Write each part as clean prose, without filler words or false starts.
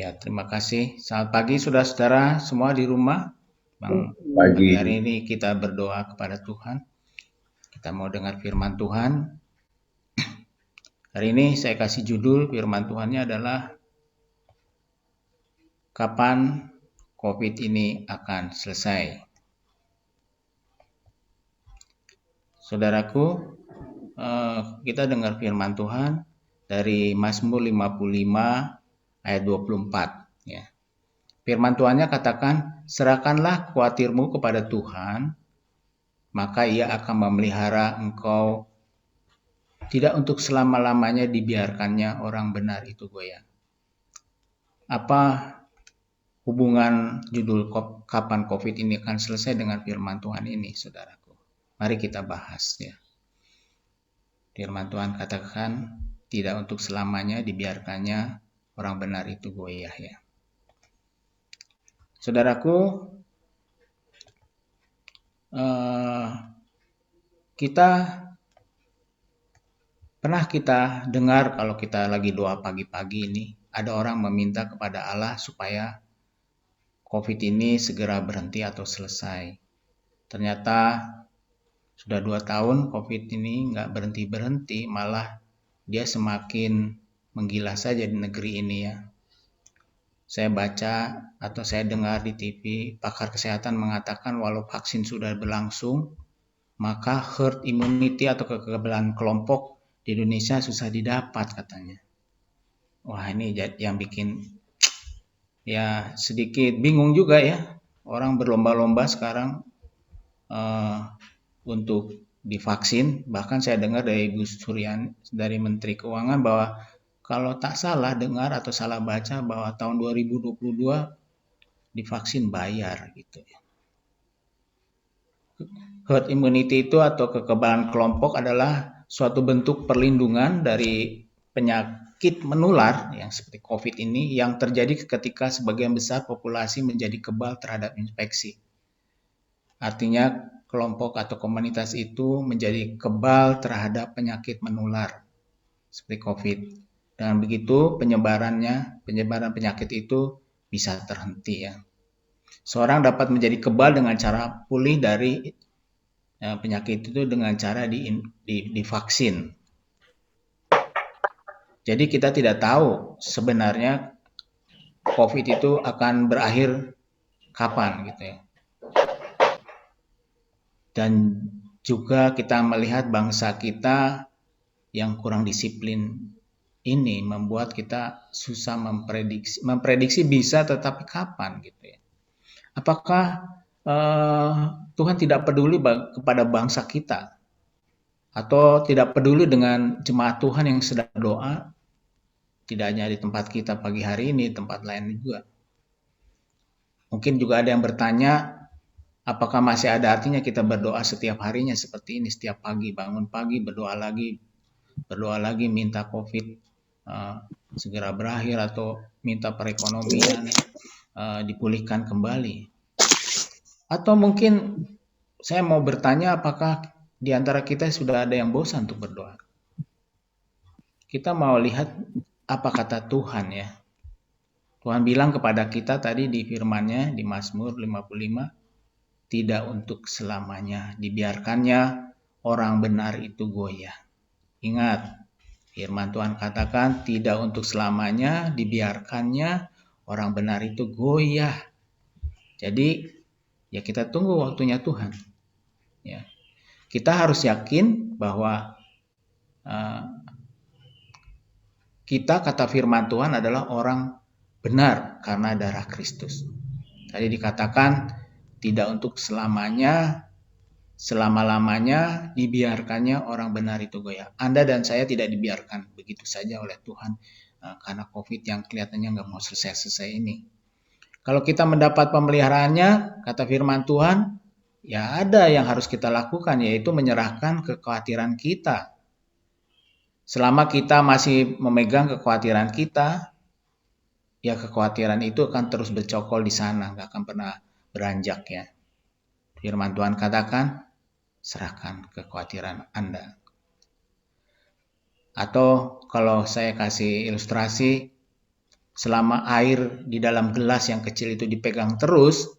Ya, terima kasih. Selamat pagi saudara-saudara semua di rumah. Pagi hari Pagi. ini kita berdoa kepada Tuhan. Kita mau dengar firman Tuhan. Hari ini saya kasih judul firman Tuhannya adalah kapan COVID ini akan selesai. Saudaraku, kita dengar firman Tuhan dari Mazmur 55 ayat 24. Ya. Firman Tuhannya katakan, serahkanlah khawatirmu kepada Tuhan, maka ia akan memelihara engkau. Tidak untuk selama-lamanya dibiarkannya orang benar itu goyah. Apa hubungan judul kapan COVID ini akan selesai dengan firman Tuhan ini, saudaraku? Mari kita bahas ya. Firman Tuhan katakan, tidak untuk selamanya dibiarkannya orang benar itu goyah ya. Saudaraku, pernah kita dengar kalau kita lagi doa pagi-pagi ini, ada orang meminta kepada Allah supaya COVID ini segera berhenti atau selesai. Ternyata sudah 2 tahun COVID ini nggak berhenti-berhenti, malah dia semakin menggila saja di negeri ini ya. Saya baca atau saya dengar di TV, pakar kesehatan mengatakan walau vaksin sudah berlangsung, maka herd immunity atau kekebalan kelompok di Indonesia susah didapat katanya. Wah, ini yang bikin ya sedikit bingung juga ya. Orang berlomba-lomba sekarang untuk divaksin. Bahkan saya dengar dari Bu Suryani, dari Menteri Keuangan, bahwa kalau tak salah dengar atau salah baca bahwa tahun 2022 divaksin bayar gitu ya. Herd immunity itu atau kekebalan kelompok adalah suatu bentuk perlindungan dari penyakit menular yang seperti COVID ini yang terjadi ketika sebagian besar populasi menjadi kebal terhadap infeksi. Artinya kelompok atau komunitas itu menjadi kebal terhadap penyakit menular seperti COVID. Dan begitu penyebaran penyakit itu bisa terhenti ya. Seorang dapat menjadi kebal dengan cara pulih dari penyakit itu dengan cara divaksin. Jadi kita tidak tahu sebenarnya COVID itu akan berakhir kapan gitu ya. Dan juga kita melihat bangsa kita yang kurang disiplin ini membuat kita susah memprediksi bisa tetapi kapan gitu ya. Apakah Tuhan tidak peduli kepada bangsa kita atau tidak peduli dengan jemaat Tuhan yang sedang doa, tidak hanya di tempat kita pagi hari ini, tempat lain juga. Mungkin juga ada yang bertanya, apakah masih ada artinya kita berdoa setiap harinya seperti ini, setiap pagi bangun pagi berdoa lagi minta COVID segera berakhir atau minta perekonomian dipulihkan kembali. Atau mungkin saya mau bertanya, apakah di antara kita sudah ada yang bosan untuk berdoa? Kita mau lihat apa kata Tuhan ya. Tuhan bilang kepada kita tadi di firman-Nya di Mazmur 55, tidak untuk selamanya dibiarkannya orang benar itu goyah. Ingat, firman Tuhan katakan tidak untuk selamanya dibiarkannya orang benar itu goyah. Jadi ya kita tunggu waktunya Tuhan. Ya. Kita harus yakin bahwa kita, kata firman Tuhan, adalah orang benar karena darah Kristus. Tadi dikatakan tidak untuk selamanya, selama-lamanya dibiarkannya orang benar itu goyah. Anda dan saya tidak dibiarkan begitu saja oleh Tuhan karena COVID yang kelihatannya nggak mau selesai-selesai ini. Kalau kita mendapat pemeliharaannya, kata firman Tuhan, ya ada yang harus kita lakukan, yaitu menyerahkan kekhawatiran kita. Selama kita masih memegang kekhawatiran kita, ya kekhawatiran itu akan terus bercokol di sana, nggak akan pernah beranjak ya. Firman Tuhan katakan, serahkan kekhawatiran Anda. Atau kalau saya kasih ilustrasi, selama air di dalam gelas yang kecil itu dipegang terus,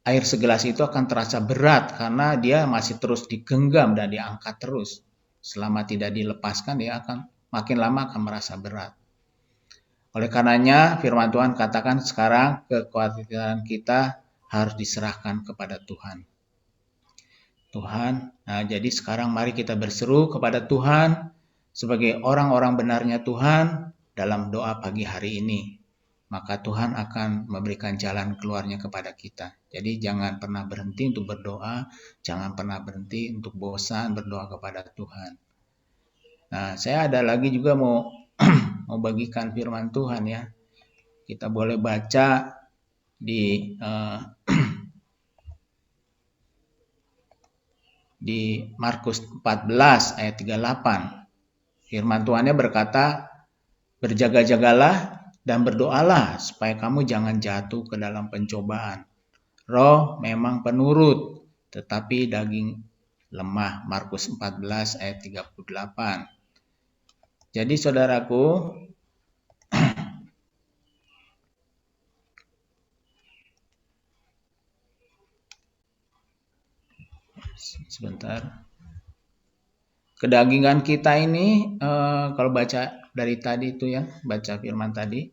air segelas itu akan terasa berat karena dia masih terus digenggam dan diangkat terus. Selama tidak dilepaskan, dia akan makin lama akan merasa berat. Oleh karenanya, firman Tuhan katakan sekarang kekhawatiran kita harus diserahkan kepada Tuhan. Nah jadi sekarang mari kita berseru kepada Tuhan sebagai orang-orang benarnya Tuhan dalam doa pagi hari ini. Maka Tuhan akan memberikan jalan keluarnya kepada kita. Jadi jangan pernah berhenti untuk berdoa, jangan pernah berhenti untuk bosan berdoa kepada Tuhan. Nah, saya ada lagi juga mau bagikan firman Tuhan ya. Kita boleh baca di di Markus 14 ayat 38. Firman Tuhannya berkata, berjaga-jagalah dan berdoalah supaya kamu jangan jatuh ke dalam pencobaan. Roh memang penurut, tetapi daging lemah. Markus 14 ayat 38. Jadi saudaraku, sebentar. Kedagingan kita ini, kalau baca dari tadi itu ya, baca firman tadi,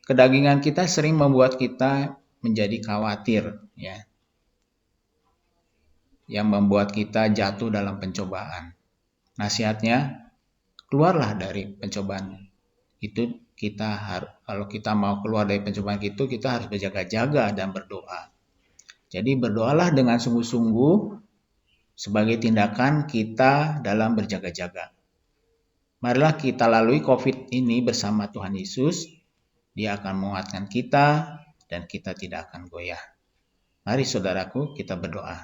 kedagingan kita sering membuat kita menjadi khawatir, ya, yang membuat kita jatuh dalam pencobaan. Nasihatnya, keluarlah dari pencobaan itu. Kalau kita mau keluar dari pencobaan itu, kita harus berjaga-jaga dan berdoa. Jadi berdoalah dengan sungguh-sungguh sebagai tindakan kita dalam berjaga-jaga. Marilah kita lalui COVID ini bersama Tuhan Yesus. Dia akan menguatkan kita dan kita tidak akan goyah. Mari saudaraku, kita berdoa.